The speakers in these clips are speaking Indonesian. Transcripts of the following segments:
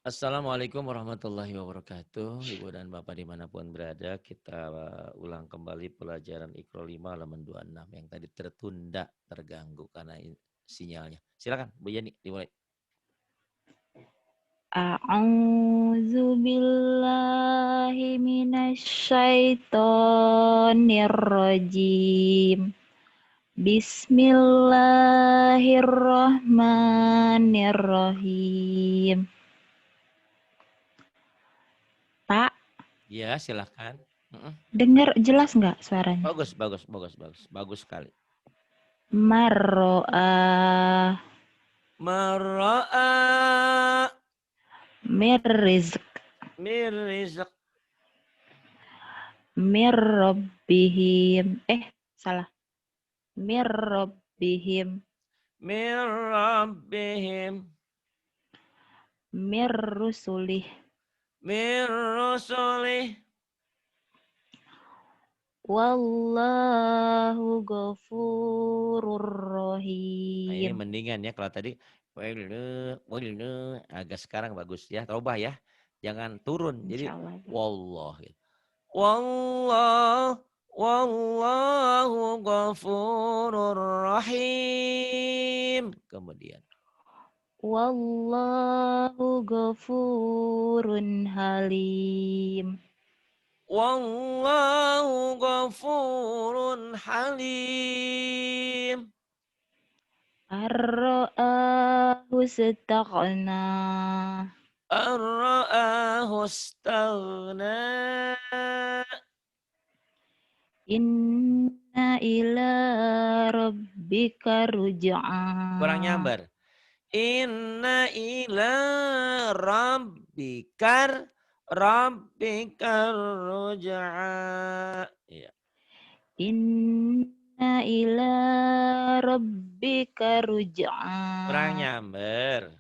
Assalamualaikum warahmatullahi wabarakatuh. Ibu dan Bapak dimanapun berada, kita ulang kembali pelajaran Iqra 5 halaman 26 yang tadi tertunda, terganggu karena sinyalnya. Silakan Bu Yani, dimulai. A'udzu billahi minasyaitonir rajim. Bismillahirrahmanirrahim. Pak, Ya, silakan. dengar jelas nggak suaranya? Bagus, bagus, bagus, bagus. Bagus sekali. Marro'ah Mara'a mirrizq mirrizq mirrabbihim. Salah. Mirrabbihim mirrabbihim mirrusulih. mirrusulih. Wallahu ghafurur Nah, ini rahim. mendingan ya kalau tadi agak sekarang bagus ya. Robah ya. Jangan turun. Jadi Insyaallah. wallah gitu. Wallah wallahu ghafurur rahim. Kemudian Wallahu ghafurun halim. wallahu ghafurun halim. Ar-ra'ahu istaghna. Ar-ra'ahu istaghna. Inna ila rabbika ruj'a. Kurang nyambar. Inna ila rabbikar ruj'a. Iya. Inna ila rabbika ruj'a. Kurang nyamber.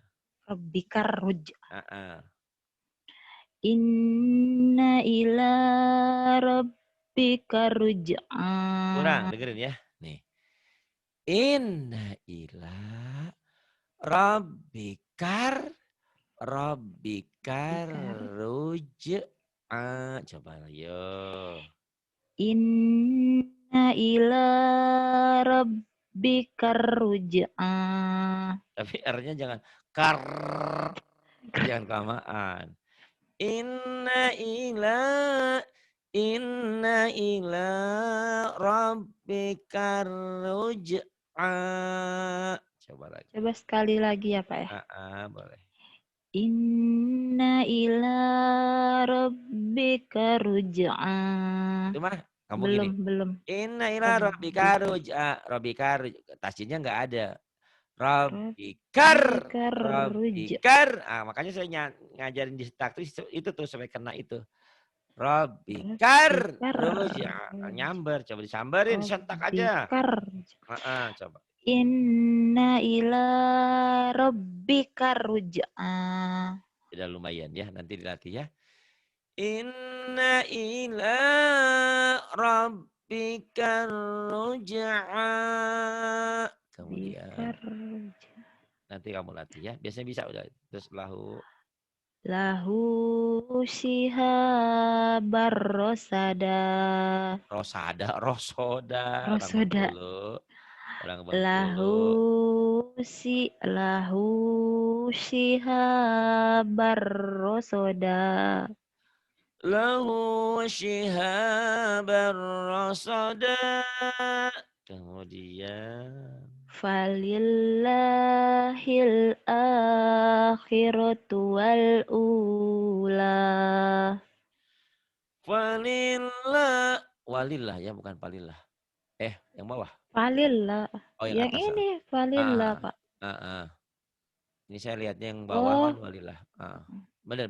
Rabbika ruj'a. Uh-uh. Inna ila rabbika ruj'a. Kurang, dengerin ya. Nih. Inna ila rabbikar ruj'a. Coba yo. Inna ila rabbika ruj'a. Tapi R-nya jangan kar. Jangan kelamaan. Inna ila Inna ila rabbikar ruj'a. Coba lagi. Coba sekali lagi ya Pak ya. Boleh. Inna ila rabbika ruj'a. Itu mah kamu gini. Belum. Inna ila rabbikar Rabbika ruj'a. Rabbikar tasjidnya enggak ada. Rabbikar. rabbika ruj'a. Rabbikar. Makanya saya ngajarin di taktu itu tuh sampai kena itu. Rabbikar Rabbika ruj'a. Nyamber, coba disamberin, sentak aja. rabbika. Coba. Inna ila rabbika ruj'a. Sudah lumayan ya, nanti dilatih ya. Inna ila rabbika ruj'a. Kemudian nanti kamu latih ya. Biasanya bisa udah. Terus lahu shihabar rosada. rosoda. Orang Rosoda. Bengkulu. Orang Lahu Bengkulu. shihabar rosoda. Lahu shihabar rasada. Kemudian Falillahil akhiratu wal ula. walillah ya, bukan palillah. Yang bawah. Falillah. Oh, yang Yang atas. ini falillah, Ah, Pak. ah, ah. Ini saya lihatnya yang bawah Oh, kan walillah. Benar.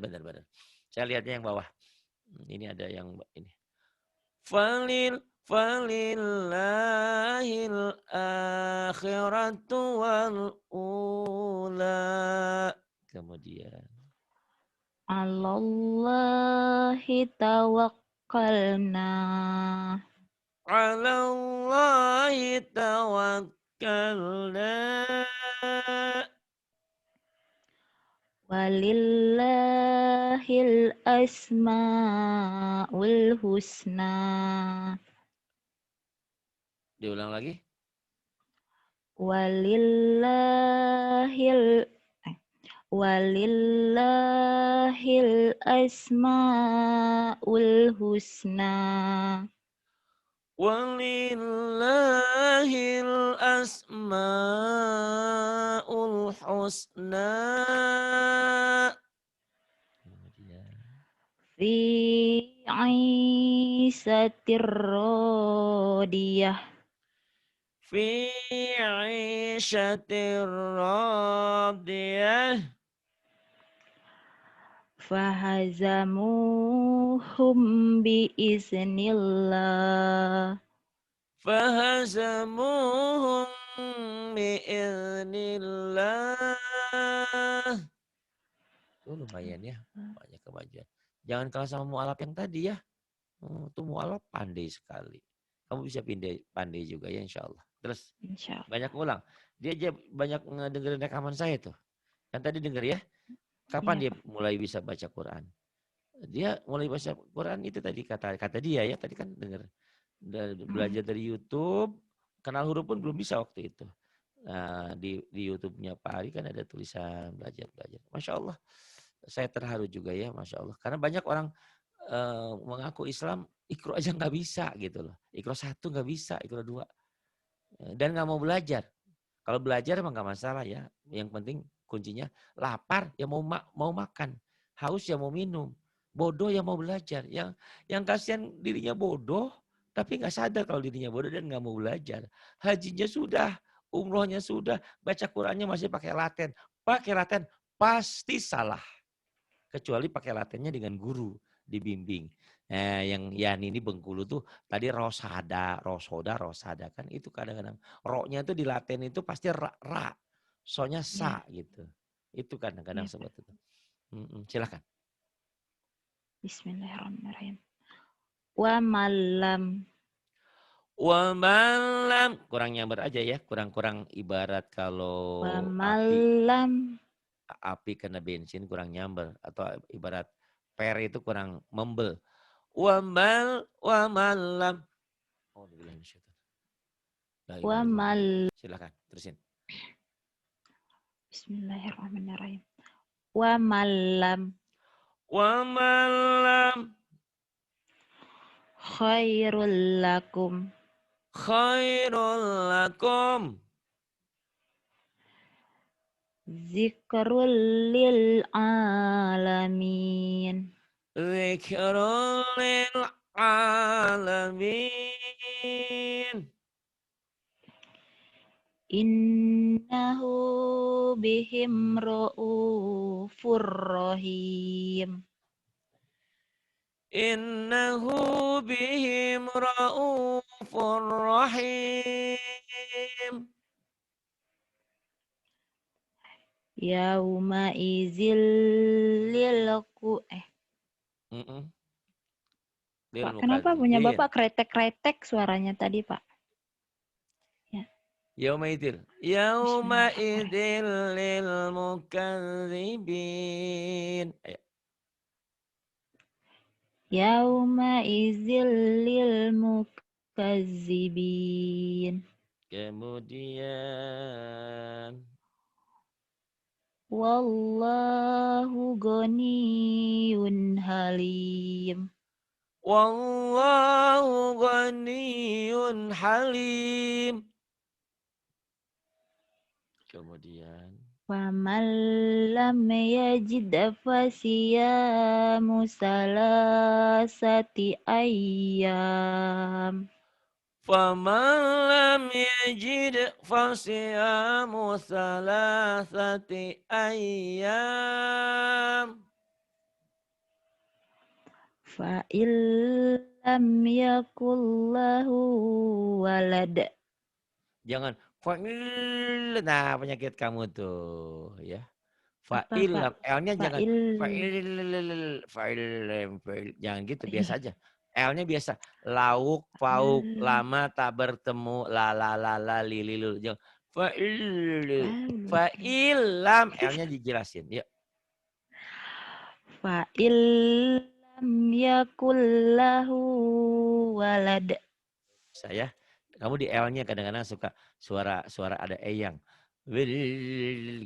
Saya lihatnya yang bawah. Ini ada yang ini. Falillahil akhiratu wal ula. Kemudian Allahi tawakkalna. 'alallahi tawakkalna. Walillahil asmaul husna. Diulang lagi. Walillahil Walillahil asmaul husna. Walillahil asmaul husna. Kemudian. Fi aisatir radiyah. Fi 'ishatir radiyah. Fahazamuhum biiznillah. Fahazamuhum biiznillah. Tuh lumayan ya, banyak kemajuan. Jangan kalah sama mu'alaf yang tadi ya. Tuh mu'alaf pandai sekali. Kamu bisa pandai juga ya insya Allah. Terus Insyaallah. banyak ulang. Dia aja banyak ngedengerin rekaman saya tuh. Yang tadi denger ya. Kapan Iya, dia Pak. mulai bisa baca Quran? Dia mulai baca Quran itu tadi kata dia ya. Tadi kan denger. Belajar dari YouTube. Kenal huruf pun belum bisa waktu itu. Nah, di YouTube-nya Pak Ari kan ada tulisan belajar. Masya Allah. Saya terharu juga ya, Masya Allah. Karena banyak orang mengaku Islam, Iqra aja nggak bisa gitu loh. Iqra 1 nggak bisa, Iqra 2. Dan nggak mau belajar. Kalau belajar emang nggak masalah ya. Yang penting kuncinya lapar ya mau makan. Haus ya mau minum. Bodoh ya mau belajar. Yang kasihan dirinya bodoh, tapi nggak sadar kalau dirinya bodoh dan nggak mau belajar. Hajinya sudah, umrohnya sudah, baca Qurannya masih pakai Latin. Pakai Latin pasti salah. Kecuali pakai Latinnya dengan guru, dibimbing. Yang Yani ini Bengkulu tuh tadi rosada kan itu kadang-kadang roknya itu di Latin itu pasti ra, soalnya Ya, sa gitu. Itu kadang-kadang ya, Pak. seperti itu. Silakan. Bismillahirrahmanirrahim. Wa malam. Wa malam kurang nyamber aja ya, kurang ibarat Wa kalau malam. api kena bensin kurang nyamber atau ibarat per itu kurang membel. Wa malam. Oh, dibilang syaitan. La ilaha Wa illallah. mal. Silakan terusin. Bismillahirrahmanirrahim. Wa malam. Wa malam Khairul lakum. khairul lakum. Zikrul lil alamin. Zikrul lil alamin. Innahu bihim ra'ufur rahim. Innahu bihim raufur rahim. Yauma izil lilku. Mm-mm. Pak, Lil kenapa punya mukadzibin. Bapak kretek-kretek suaranya tadi, Pak? Ya, Yaumaidil. Yaumaidil bismillahirrahmanirrahim. lil mukadzibin. Ayo. Yauma izil lil mukazzibin. Kemudian. Wallahu ghaniyun halim. Wallahu ghaniyun halim. Kemudian. Faman lam yajid fasiyamu salasati ayyam. Faman lam yajid fasiyamu thalathati ayyam. Fa illam yakullahu walad. Jangan fa'il. Nah, penyakit kamu tuh ya. Apa Pak? Fa'il, L-nya jangan Fa'il. fa'il. Jangan gitu, biasa aja. L-nya biasa. Lauk, pauk, lama tak bertemu, la li lu. Jangan fa'il. Fa'il. Fa'ilam, L-nya dijelasin. Ya. Fa illam yakul lahu walad. Saya, kamu di L-nya kadang-kadang suka suara ada yang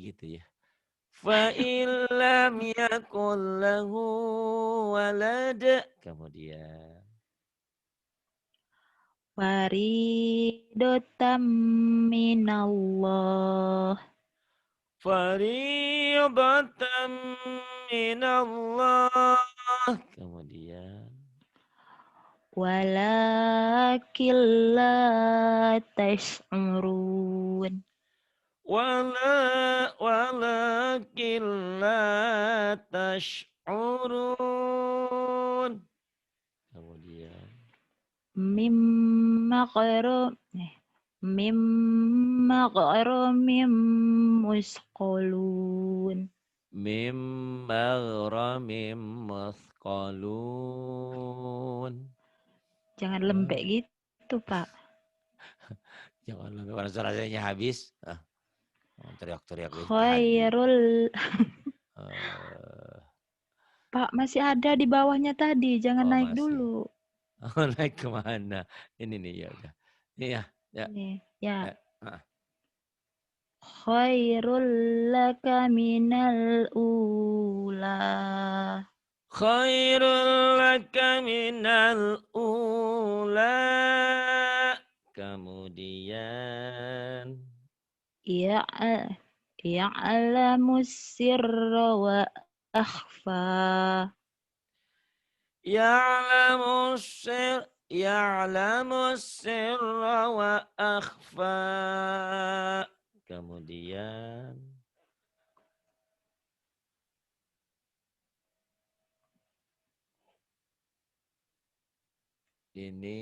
gitu ya. Fa illam yakul lahu walad. Kemudian Faridotam minallah. fariidatan minallah. Kemudian Walakin la tash'urun. walakin la tash'urun. Kemudian Mimma qaro mimma mim musqalun. mim maghramim mathqalun. Jangan lembek gitu, Pak. Jangan lembek orang suaranya habis. Teriak-teriak dari tadi. Khairul Pak, masih ada di bawahnya tadi, jangan Oh naik masih. dulu. Oh, naik kemana? Ini nih ya udah. Ini ya. Nih, ya. Ya. Khairul laka minal ula. Khairul laka minal ula. Kemudian Ya'lamu sirra wa akhfa. ya'lamu sirra wa akhfa. Kemudian ini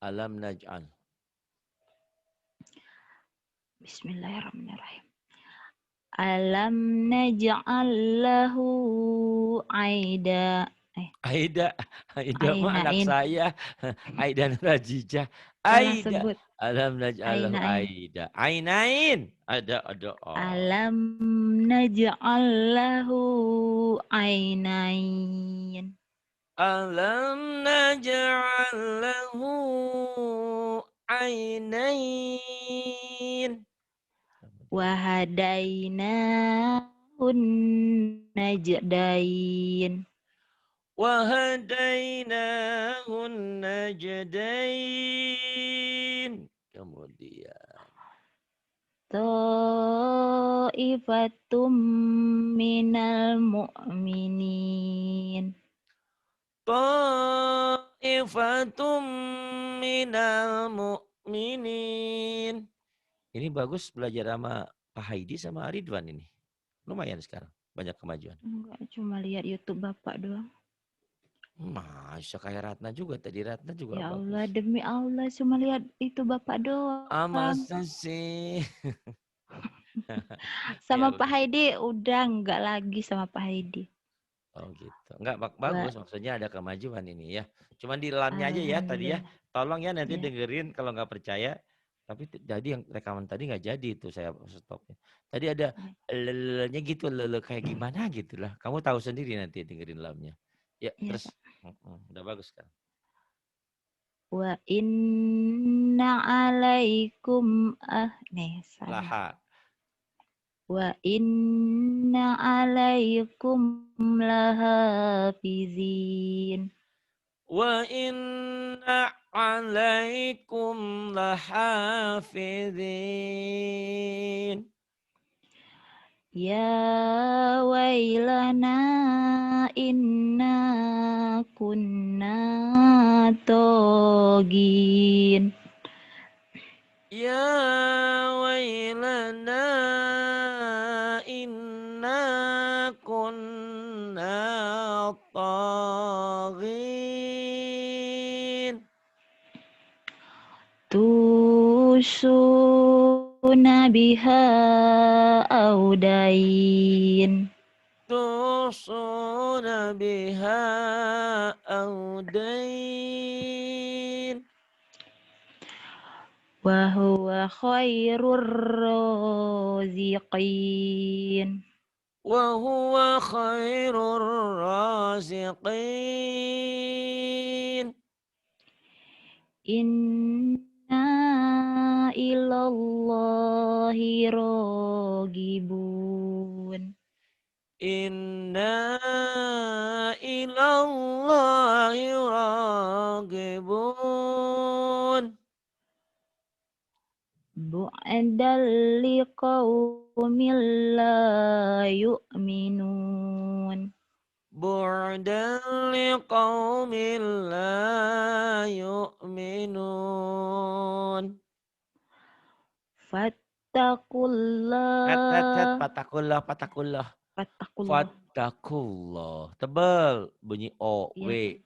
alam naj'al. Bismillahirrahmanirrahim. Alam naj'al lahu aida. Aida mah anak Ainain. saya. Aida Rajijah. Ulang Aida. sebut. Alam naj'alahu Ainain. Aida. Ainain. Ada. Oh. Alam naj'al lahu ainain. Alam naj'al lahu ainain. Wahadainahun najdain. Wahadainahun najdain. Kemudian Ta'ifatum minal mu'minin. ta'ifatum minal mu'minin. Ini bagus belajar sama Pak Haidi sama Ridwan ini. Lumayan sekarang. Banyak kemajuan. Enggak, cuma lihat YouTube Bapak doang. Masa kayak Ratna juga. Tadi Ratna juga Ya bagus. Allah, demi Allah, cuma lihat itu Bapak doang. Masa sih? Sama Ya Pak udah. Haidi, udah enggak lagi sama Pak Haidi. Oh gitu. Enggak bagus maksudnya ada kemajuan ini ya. Cuman di lamnya aja ya tadi ya. Alhamdulillah. Tolong ya nanti Ya. dengerin kalau nggak percaya. Tapi jadi yang rekaman tadi nggak jadi itu saya stopnya. Tadi ada lelenya gitu lele kayak gimana gitu lah. Kamu tahu sendiri nanti dengerin lamnya. Ya Ya, terus Pak. udah bagus kan. Wa inna alaikum nih salah. Laha. Wa inna alaikum lahafizin. Wa inna alaikum lahafidhin. Ya wailana inna kunna togin. Ya wailana inna kunna taghin. Tusuna biha audain. Tusuna biha audain. wa huwa khairur raziqin. وهو خير الرازقين. Inna ilallahi ragibun. Inna ilallahi ragibun. Bu'dal liqaumin la yu'minun. Bu'dan liqaumin la yu'minun. Fattakullah. Patakullah, patakullah. Fattakullah. Fattakullah. Tebal bunyi O, Ya. W.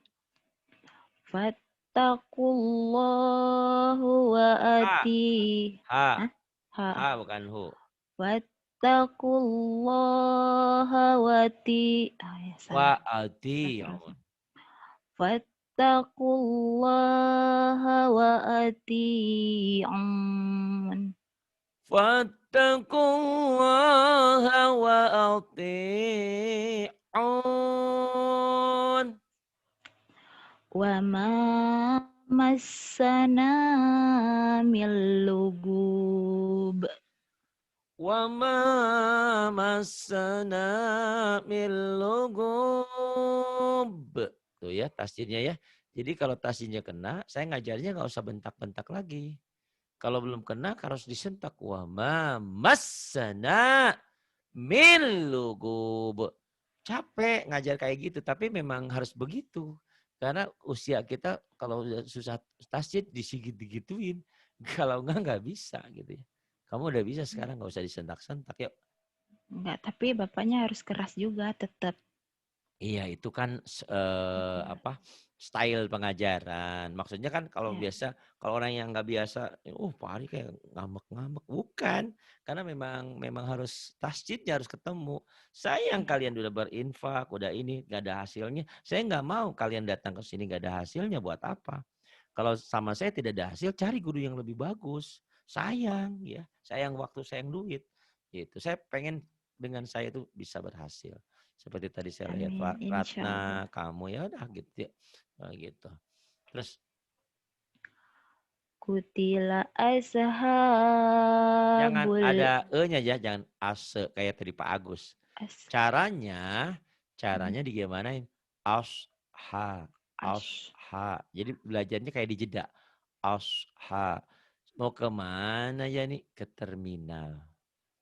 Fattakullahu wa Ha, ati. ha, Hah? Ha. ha bukan hu. Fattakullaha wa ati. Ya, Wa salah. ati'un. Fattakullaha wa ati'un. Fattakullaha wa ati'un. Wa ma massana min lugub. Wa ma massana min lugub. Tuh ya tasjidnya ya. Jadi kalau tasjidnya kena, saya ngajarnya nggak usah bentak-bentak lagi. Kalau belum kena harus disentak. Wa ma massana min lugub. Capek ngajar kayak gitu, tapi memang harus begitu. Karena usia kita kalau udah susah tasjid digituin. Kalau nggak bisa gitu ya. Kamu udah bisa sekarang, nggak usah disentak-sentak. Yuk. Enggak, tapi bapaknya harus keras juga tetap. Iya, itu kan apa style pengajaran. Maksudnya kan kalau Ya. biasa, kalau orang yang nggak biasa, Pak Ari kayak ngambek-ngambek. Bukan, karena memang harus tasjidnya harus ketemu. Sayang kalian udah berinfak, udah ini nggak ada hasilnya. Saya nggak mau kalian datang ke sini nggak ada hasilnya. Buat apa? Kalau sama saya tidak ada hasil, cari guru yang lebih bagus. Sayang ya, sayang waktu, sayang duit. Gitu. Saya pengen dengan saya itu bisa berhasil. Seperti tadi saya lihat Amin, insya Allah. Ratna, kamu ya udah gitu ya. Gitu. Terus Kutila jangan ashabul ada e-nya ya, jangan ase kayak tadi Pak Agus. as Caranya digimanain? Asha, ash asha. Jadi belajarnya kayak dijeda. Asha. Mau kemana ya nih? Ke terminal.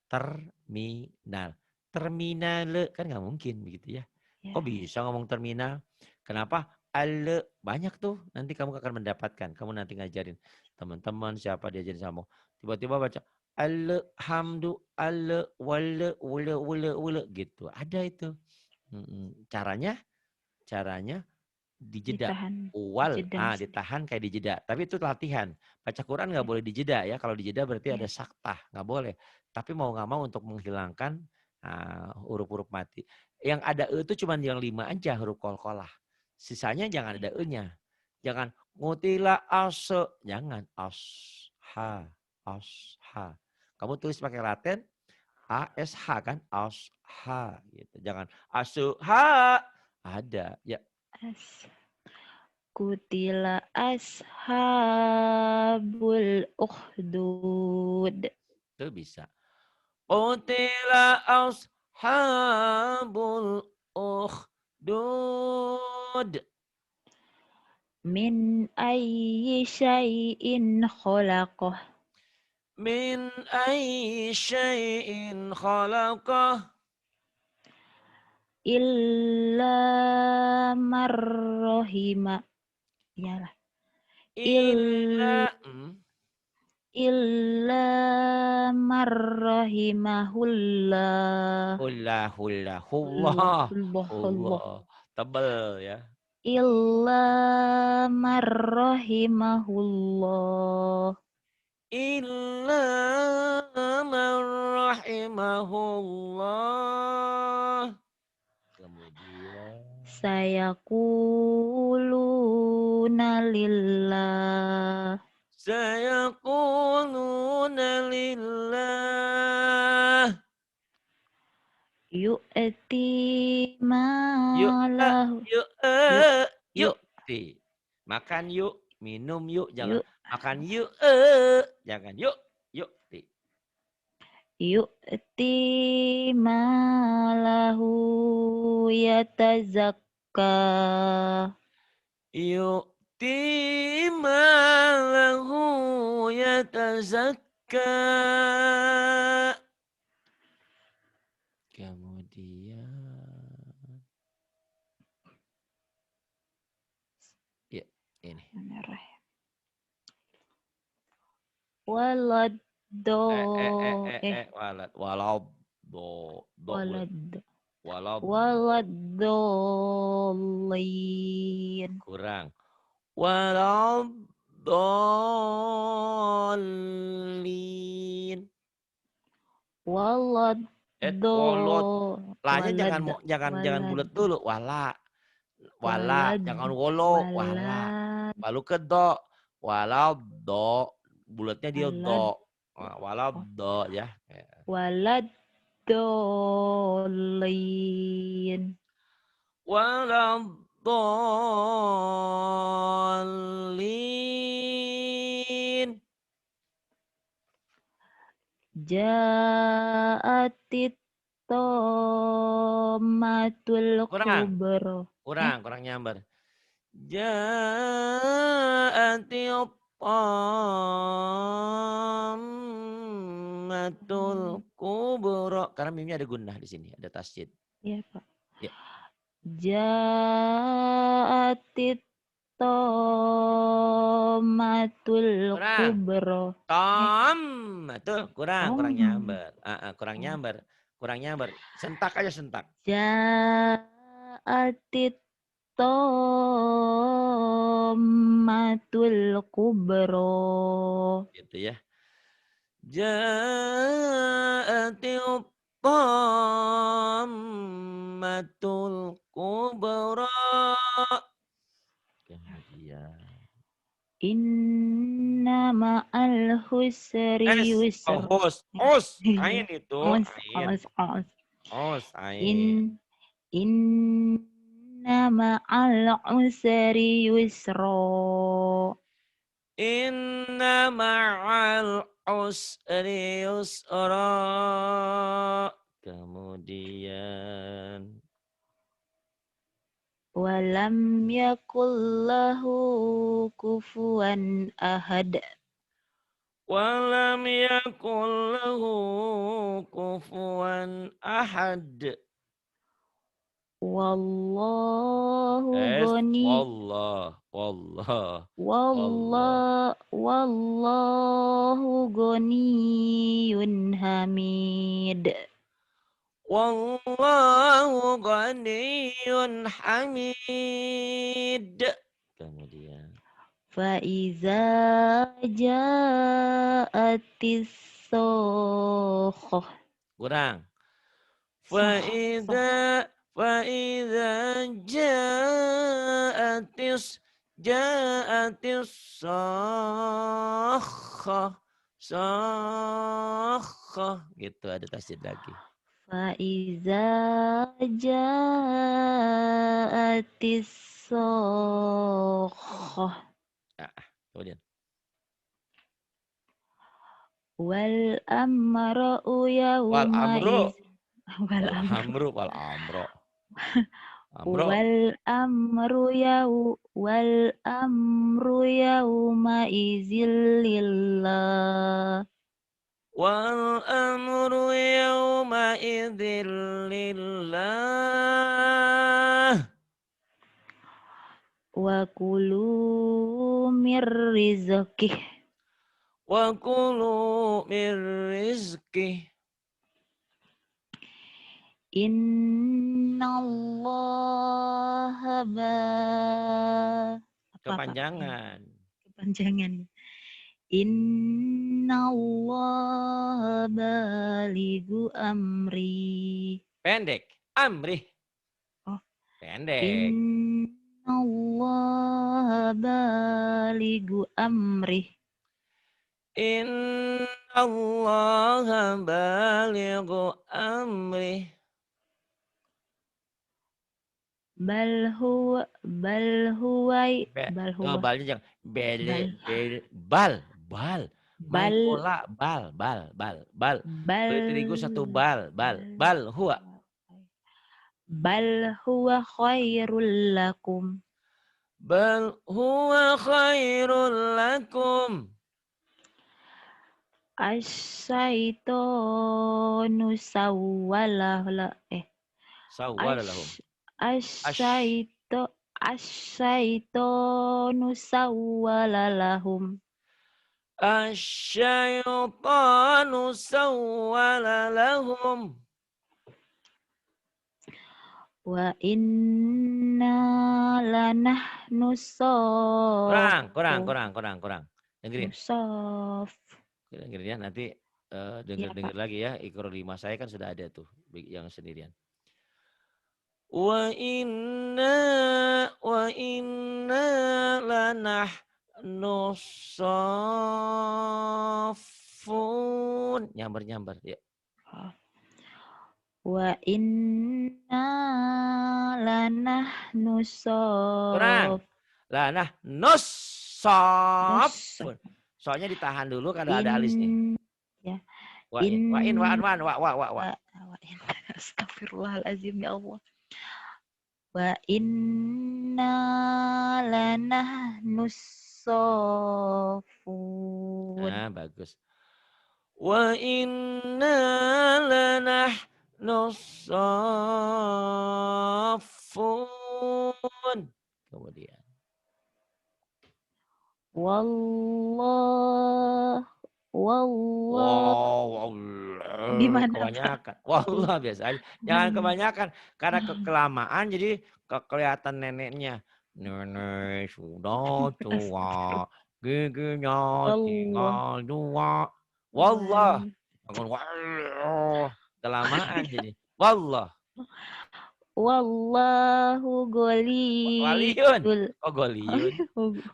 Terminal. Terminal kan nggak mungkin begitu ya. ya, Kok ya. bisa ngomong terminal? Kenapa? Ale banyak tuh. Nanti kamu akan mendapatkan. Kamu nanti ngajarin teman-teman siapa diajarin sama. Tiba-tiba baca alhamdu ale wale wale wale wale gitu. Ada itu. Caranya dijeda. Ditahan jeda misalnya. Ditahan kayak dijeda. Tapi itu latihan. Baca Quran nggak Ya, boleh dijeda ya. Kalau dijeda berarti ada ya. saktah. Nggak boleh. Tapi mau nggak mau untuk menghilangkan huruf-huruf mati. Yang ada e itu cuma yang 5 aja huruf kolkolah. Sisanya jangan ada e-nya. Jangan ngutila ase. Jangan. Asha. Asha. Kamu tulis pakai Latin. ASH kan. Asha. Gitu. Jangan asuha. Ada. Ya. As Kutila ashabul ukhdud Itu bisa. Qutila ashabul ukhdud. min ayyi syai'in khalaqah Min ayyi syai'in khalaqah. illa marrahima. Iyalah. Illa. Illa marrahimahullah. Hullah, hullah, Allah, hullah. Allah, Allah. Allah. Tebel ya. Illa marrahimahullah. Illa man rahimahullah. Kemudian. Sayaquluna lillah. Sayaquluna lillah. Yu'ti Yuk, malahu. yuk, Yuk, yuk. yuk, Makan yuk, minum yuk, jangan yuk. makan yuk, jangan yuk, yuk. Yu'ti malahu yatazakka. Yu'ti malahu yatazakka. Kemudian, ya ini. Walad do Walad, walad, do, bulat. walad Walad, waladdallin. kurang. Walad, dolin. Walad Wolot. Lanya walad jangan bulat walad dulu. Wala. Wala. walad Jangan wolo. Wala. walad Lalu ke do. Walau do. Bulatnya dia walad do. Walau do ya. walad dolin. Walau dolin. Ja'atit tomatul Kurang. kubro. Kurang nyambar. Ja'atil tammatul kubro. Karena mimnya ada gunnah di sini, ada tasjid. Iya, Pak. Ya. Ja'atit tomatul Kurang. kubro. Betul, kurang nyambar. Kurang nyambar. Sentak aja sentak. Ja'atit tomatul kubro. Gitu ya. Ja'atil tammatul kubra. Kemudian. Inna ma'al husri yusra. Ain itu. Ain. Ain. Inna ma'al usri yusra. Inna ma'al usri yusra. Kemudian. Walam yakul lahu kufuwan ahad. Walam yakul lahu kufuwan ahad. Wallahu ghani. Wallahu ghaniyun hamid. Wallahu ghaniyun hamid. Kemudian. Fa'iza ja'atis sokhah. Kurang. Fa'iza ja'atis sokhah. Sokhah. Gitu, ada tasjid lagi. Fa'iza ja'atis sokhah. Kemudian. Wal amru yawma iz. Wal amru yawma izil lillah. Wal amru yawma idzil lillah. Wa kulu mir rizqih. Wa kulu mir rizqih. Innallaha Kepanjangan. Innallaha balighu amri. Pendek. Amri. Oh. Pendek. Innallaha balighu amri. Innallaha balighu amrih. bal huwa bal Oh, huwa balnya jangan bal bal, main bal bola, bal. bal Beli terigu satu bal bal huwa. bal huwa khairul lakum Bal huwa khairul lakum. asyaitonu sawwalah Sawwala lahum. Ash Ash, asyaito asyaitonu sawwala lahum asyaitanu sawwala lahum. wa inna lanahnu Kurang. Dengerin. sof Dengerin ya nanti ya denger Pak. lagi ya. Ikro 5 saya kan sudah ada tuh yang sendirian. Wa inna lanahnu saffun. Nyamber ya. Wa inna lanahnu Kurang. sof Lanah nus saffun. Soalnya ditahan dulu kalau ada alis nih. in ya Wa in wa. Astagfirullahaladzim ya Allah. Wa inna lanahnu sofun. Nah, bagus. Wa inna lanahnu saffun. Kemudian. Wallah. Wow, Gimana Pak? kebanyakan. Wallah biasa aja. Jangan kebanyakan. Karena kelamaan jadi kelihatan neneknya. Nenek sudah tua. Giginya Wallah. tinggal dua. Wallah. Wal- Bangun wallah. Kelamaan jadi. Wallah. Wallahu Waliyun. goliyul. Oh goliyun.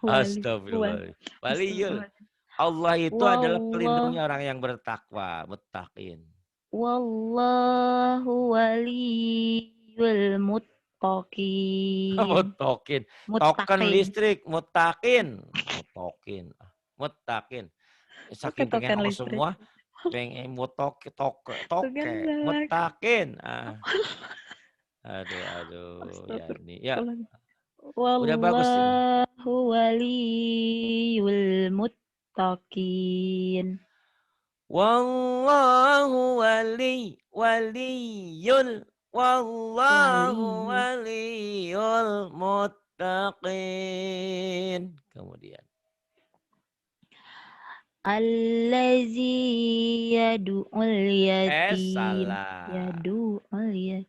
Astagfirullah. Waliyul. Astagfirullah. Allah itu adalah Wallah pelindungnya orang yang bertakwa. Muttaqin. Wallahu waliyul muttaqin. Mutokin. Token Muttaqin. listrik. Mutokin. Oke, Saking pengen token aku listrik. semua. Pengen toke. Token listrik. Mutakin. Aduh. Ya ini. Ya. Udah bagus ini. Wallahu waliyul muttaqin. Wallahu waliyul. Wallahu Wali. waliyul muttaqin. Kemudian. Allazi yadu'ul yatim. Salah. Yadu'ul yatim.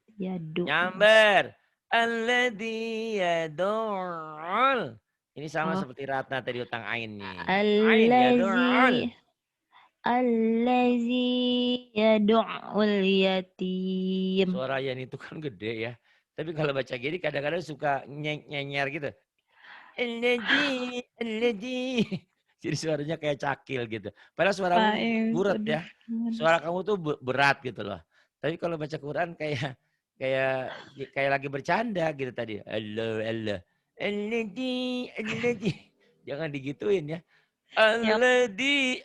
Nyamber. Alladzi yad'ul. Ini sama seperti Ratna tadi utang ain nih. Ain yad'ul. Allazi yadu'ul yatim. Suara Yan itu kan gede ya. Tapi kalau baca gini kadang-kadang suka nyenyer gitu. Alladzi. Jadi suaranya kayak cakil gitu. Padahal suaramu burat ya. Suara kamu tuh berat gitu loh. Tapi kalau baca Quran kayak lagi bercanda gitu tadi. Allah. Alladzi. Jangan digituin ya. Alladzi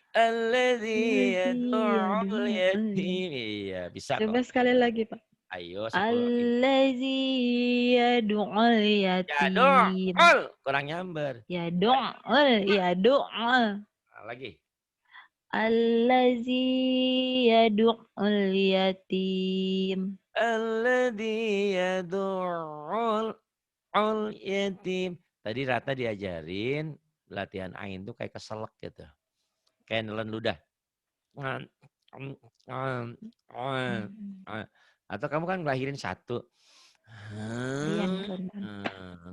yad'ul yatim. Iya, bisa kok. Coba sekali lagi, Pak. Ayo 10 lagi. Allazi yad'ul yatim. Yad'ul. Kurang nyamber. Yad'ul. Lagi. Allazi yad'ul yatim. Alladzi yad'ul yatim. Tadi Ratna diajarin latihan ain tuh kayak keselak gitu. Kayak nelen ludah. Atau kamu kan ngelahirin satu.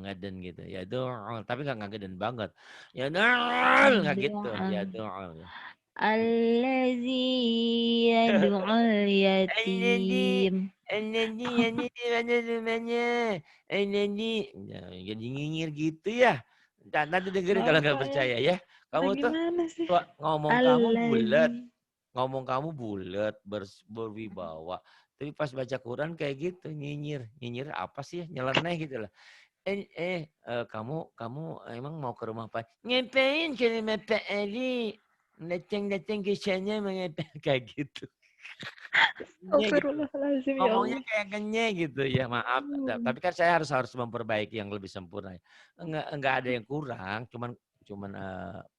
Ngaden gitu. Ya do'ul. Tapi gak ngaden banget. Ya do'ul. Gak gitu. Ya do'ul. Allazi yad'ul yatim. Jadi nyinyir gitu ya. Nanti dengerin kalau nggak percaya ya. Kamu tuh Bagaimana sih? ngomong kamu bulat, Allazi. ngomong kamu bulat, berwibawa. Tapi pas baca Quran kayak gitu, nyinyir. Nyinyir apa sih? Nyeleneh gitu lah. Kamu emang mau ke rumah Pak? Ngapain ke rumah Pak Ali? Datang-datang ke sana mengapa kayak gitu. Nye gitu loh. Astagfirullahaladzim, ya Ngomongnya Allah. kayak genye gitu ya, maaf. Tapi kan saya harus memperbaiki yang lebih sempurna. Enggak ada yang kurang, cuman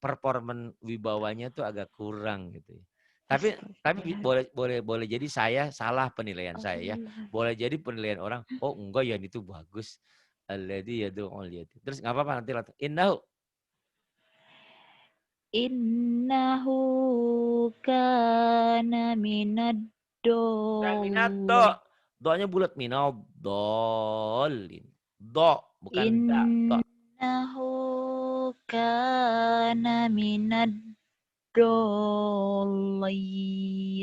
performan wibawanya tuh agak kurang gitu ya. Tapi Astagfirullahaladzim. boleh jadi saya salah penilaian saya ya. Allah. Boleh jadi penilaian orang, oh enggak ya itu bagus. Alladzi yad'ul yatim. Terus enggak apa-apa nanti innahu Innahu kana minad bukan minad dol. do. Do-nya bulat minad dolin. Do bukan da. Do. Innahu kana minad dolin.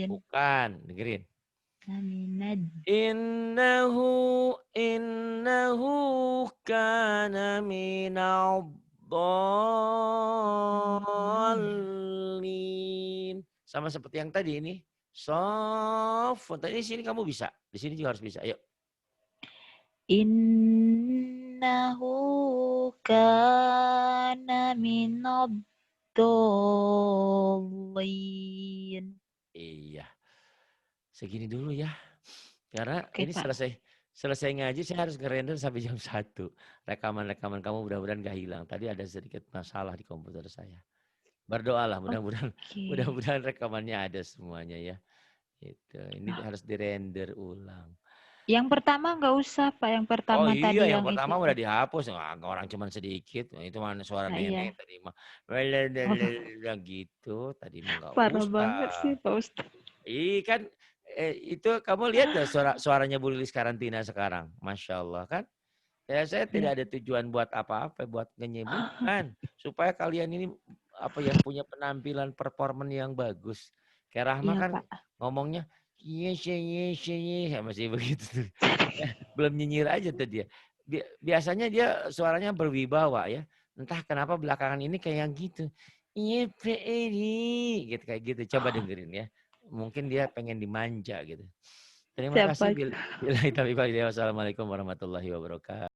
Bukan, dengerin. Minad. Innahu kana minadh dhalin. Sama seperti yang tadi ini. Sof. Tadi di sini kamu bisa. Di sini juga harus bisa. Ayo. Innahu kana minad dolin. Iya. Segini dulu ya. Karena Oke, ini Pak. selesai ngaji saya harus ngerender sampai jam 1. Rekaman-rekaman kamu mudah-mudahan gak hilang. Tadi ada sedikit masalah di komputer saya. Berdoalah mudah-mudahan Oke. mudah-mudahan rekamannya ada semuanya ya. Itu. Ini harus dirender ulang. Yang pertama nggak usah, Pak. Yang Oh pertama iya, tadi yang yang itu pertama udah tuh. dihapus. Wah, orang cuman sedikit. Nah, itu mana suara Nah, nenek iya. tadi mah. Waduh, Gitu. Tadi mah nggak parah banget sih, usah. Pak Ustadz. Kan itu kamu lihat tuh suaranya Bu Lilis karantina sekarang. Masya Allah kan. Ya, saya Iya. tidak ada tujuan buat apa-apa, buat bukan. Supaya kalian ini apa ya punya penampilan performan yang bagus. Kayak Rahma Iya, kan Pak. ngomongnya yes yes yes masih begitu tuh. Belum nyinyir aja tuh dia. Biasanya dia suaranya berwibawa ya. Entah kenapa belakangan ini kayak yang gitu. Iya, gitu kayak gitu. Coba dengerin ya. Mungkin dia pengen dimanja gitu. Terima Siapa? kasih. Wassalamualaikum warahmatullahi wabarakatuh.